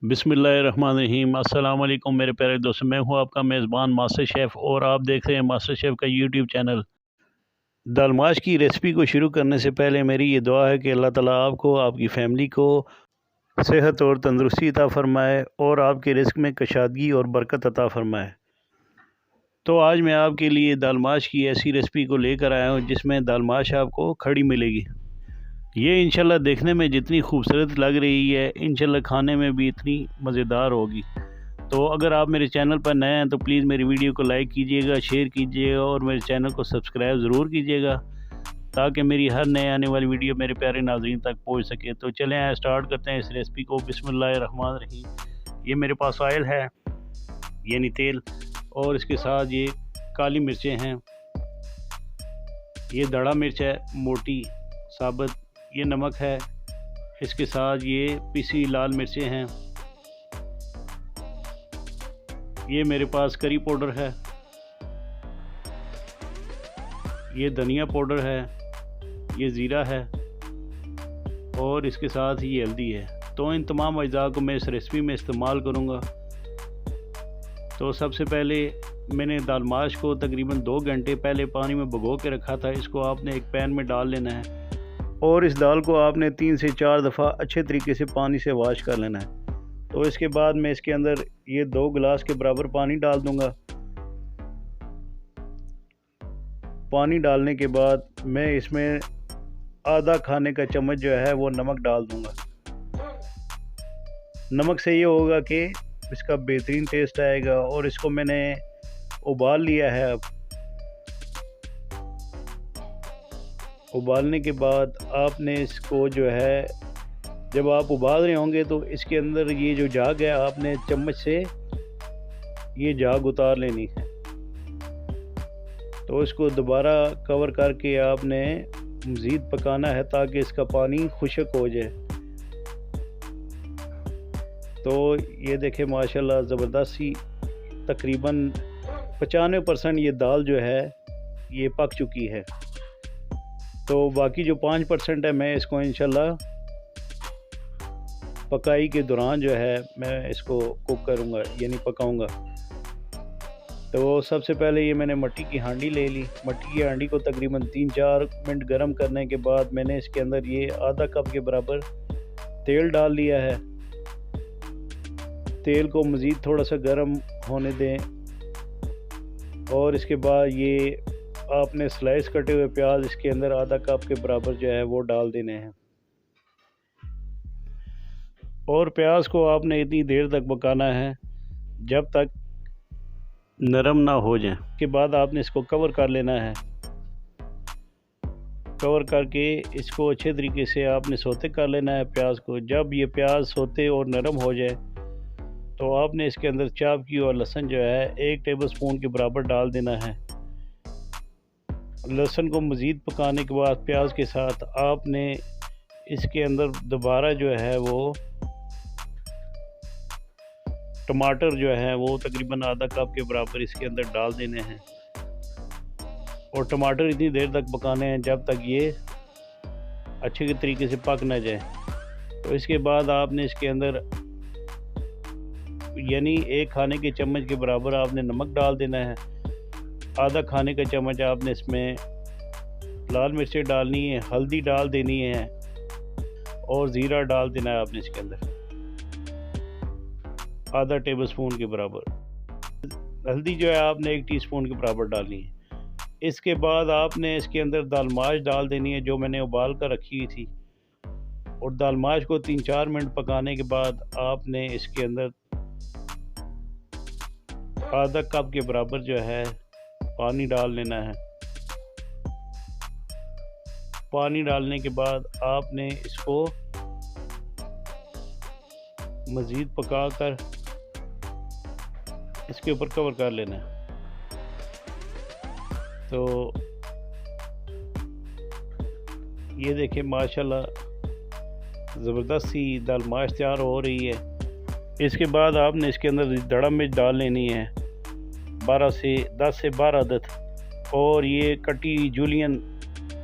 बिस्मिल्लाहिर्रहमानिर्रहीम। अस्सलाम वालेकुम मेरे प्यारे दोस्तों, मैं हूं आपका मेज़बान मास्टर शेफ़ और आप देख रहे हैं मास्टर शेफ़ का यूट्यूब चैनल। दाल माश की रेसिपी को शुरू करने से पहले मेरी ये दुआ है कि अल्लाह ताला आपको, आपकी फ़ैमिली को सेहत और तंदुरुस्ती अता फ़रमाए और आपके रिज़्क़ में कशादगी और बरकत अता फ़रमाए। तो आज मैं आपके लिए दाल माश की ऐसी रेसिपी को लेकर आया हूँ जिसमें दाल माश आपको खड़ी मिलेगी। ये इंशाल्लाह देखने में जितनी खूबसूरत लग रही है, इंशाल्लाह खाने में भी इतनी मज़ेदार होगी। तो अगर आप मेरे चैनल पर नए हैं तो प्लीज़ मेरी वीडियो को लाइक कीजिएगा, शेयर कीजिएगा और मेरे चैनल को सब्सक्राइब ज़रूर कीजिएगा ताकि मेरी हर नए आने वाली वीडियो मेरे प्यारे नाज़रीन तक पहुंच सके। तो चलें स्टार्ट करते हैं इस रेसिपी को। बिस्मिल्लाहिर्रहमानिर्रहीम। ये मेरे पास ऑयल है, यानी तेल, और इसके साथ ये काली मिर्चें हैं, ये दड़ा मिर्च है मोटी साबुत, ये नमक है, इसके साथ ये पिसी लाल मिर्चें हैं, ये मेरे पास करी पाउडर है, ये धनिया पाउडर है, ये ज़ीरा है और इसके साथ ही ये हल्दी है। तो इन तमाम अज्जा को मैं इस रेसिपी में इस्तेमाल करूँगा। तो सबसे पहले मैंने दाल माश को तकरीबन 2 घंटे पहले पानी में भिगो के रखा था। इसको आपने एक पैन में डाल लेना है और इस दाल को आपने 3 से 4 दफ़ा अच्छे तरीके से पानी से वॉश कर लेना है। तो इसके बाद मैं इसके अंदर ये 2 गिलास के बराबर पानी डाल दूंगा। पानी डालने के बाद मैं इसमें आधा खाने का चम्मच जो है वो नमक डाल दूंगा। नमक से ये होगा कि इसका बेहतरीन टेस्ट आएगा। और इसको मैंने उबाल लिया है। अब उबालने के बाद आपने इसको जो है, जब आप उबाल रहे होंगे तो इसके अंदर ये जो झाग है आपने चम्मच से ये झाग उतार लेनी है। तो इसको दोबारा कवर करके आपने मज़ीद पकाना है ताकि इसका पानी खुश्क हो जाए। तो ये देखें माशाल्लाह ज़बरदस्त सी तकरीबन 95% ये दाल जो है ये पक चुकी है। तो बाकी जो 5% है मैं इसको इंशाल्लाह पकाई के दौरान जो है मैं इसको कुक करूँगा, यानी पकाऊँगा। तो सबसे पहले ये मैंने मट्टी की हांडी ले ली। मट्टी की हांडी को तकरीबन 3-4 मिनट गर्म करने के बाद मैंने इसके अंदर ये आधा कप के बराबर तेल डाल लिया है। तेल को मज़ीद थोड़ा सा गर्म होने दें और इसके बाद ये आपने स्लाइस कटे हुए प्याज इसके अंदर आधा कप के बराबर जो है वो डाल देने हैं। और प्याज को आपने इतनी देर तक पकाना है जब तक नरम ना हो जाए। के बाद आपने इसको कवर कर लेना है। कवर करके इसको अच्छे तरीके से आपने सोते कर लेना है प्याज को। जब ये प्याज सोते और नरम हो जाए तो आपने इसके अंदर चॉप की और लहसुन जो है 1 टेबलस्पून के बराबर डाल देना है। लहसुन को मज़ीद पकाने के बाद प्याज के साथ आपने इसके अंदर दोबारा जो है वो टमाटर जो है वो तकरीबन आधा कप के बराबर इसके अंदर डाल देने हैं। और टमाटर इतनी देर तक पकाने हैं जब तक ये अच्छे तरीके से पक ना जाए। तो इसके बाद आपने इसके अंदर यानी 1 खाने के चम्मच के बराबर आपने नमक डाल देना है। आधा खाने का चम्मच आपने इसमें लाल मिर्चें डालनी है, हल्दी डाल देनी है और ज़ीरा डाल देना है आपने इसके अंदर आधा टेबलस्पून के बराबर। हल्दी जो है आपने 1 टीस्पून के बराबर डालनी है। इसके बाद आपने इसके अंदर दाल माश डाल देनी है जो मैंने उबाल कर रखी हुई थी। और दाल माश को 3-4 मिनट पकाने के बाद आपने इसके अंदर आधा कप के बराबर जो है पानी डाल लेना है। पानी डालने के बाद आपने इसको मज़ीद पकाकर इसके ऊपर कवर कर लेना है। तो ये देखें माशाल्लाह ज़बरदस्त सी दाल माश तैयार हो रही है। इसके बाद आपने इसके अंदर दड़ा मिर्च डाल लेनी है 10 से 12 अदद। और ये कटी जूलियन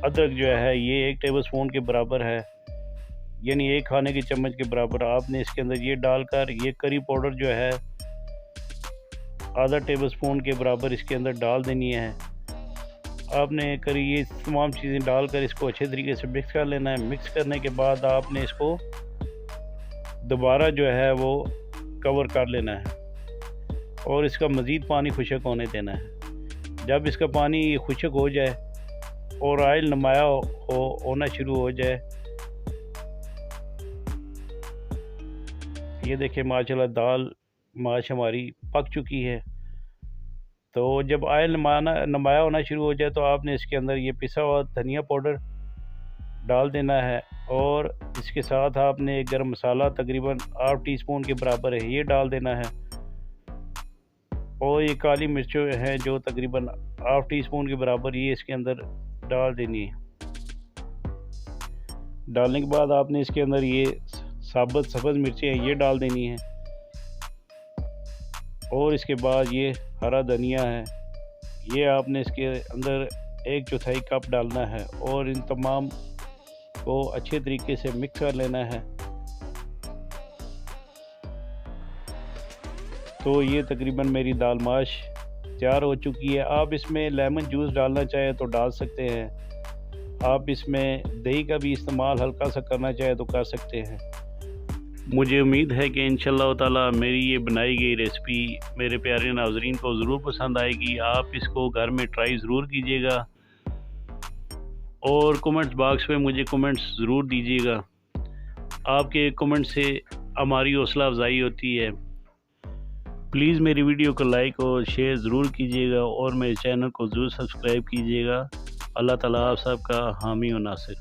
अदरक जो है ये 1 टेबलस्पून के बराबर है। यानी 1 खाने के चम्मच के बराबर आपने इसके अंदर ये डालकर ये करी पाउडर जो है आधा टेबलस्पून के बराबर इसके अंदर डाल देनी है। आपने करी ये तमाम चीज़ें डालकर इसको अच्छे तरीके से मिक्स कर लेना है। मिक्स करने के बाद आपने इसको दोबारा जो है वो कवर कर लेना है और इसका मज़ीद पानी खुश्क होने देना है। जब इसका पानी खुश्क हो जाए और ऑयल नुमाया होना शुरू हो जाए, ये देखिए माशाल्लाह दाल माश हमारी पक चुकी है। तो जब ऑयल नुमाया होना शुरू हो जाए तो आपने इसके अंदर ये पिसा हुआ धनिया पाउडर डाल देना है और इसके साथ आपने गरम मसाला तकरीबन 1/2 टीस्पून के बराबर है ये डाल देना है और ये काली मिर्च है जो तकरीबन 1/2 टीस्पून के बराबर ये इसके अंदर डाल देनी है। डालने के बाद आपने इसके अंदर ये साबुत सब्ज़ मिर्चें हैं ये डाल देनी है और इसके बाद ये हरा धनिया है ये आपने इसके अंदर 1/4 कप डालना है और इन तमाम को अच्छे तरीके से मिक्स कर लेना है। तो ये तकरीबन मेरी दाल माश तैयार हो चुकी है। आप इसमें लेमन जूस डालना चाहें तो डाल सकते हैं, आप इसमें दही का भी इस्तेमाल हल्का सा करना चाहें तो कर सकते हैं। मुझे उम्मीद है कि इंशाअल्लाह ताला मेरी ये बनाई गई रेसिपी मेरे प्यारे नाज़रीन को ज़रूर पसंद आएगी। आप इसको घर में ट्राई ज़रूर कीजिएगा और कमेंट्स बॉक्स में मुझे कमेंट्स ज़रूर दीजिएगा। आपके कमेंट से हमारी हौसला अफजाई होती है। प्लीज़ मेरी वीडियो को लाइक और शेयर ज़रूर कीजिएगा और मेरे चैनल को ज़रूर सब्सक्राइब कीजिएगा। अल्लाह ताला आप सबका हामी और नासिर।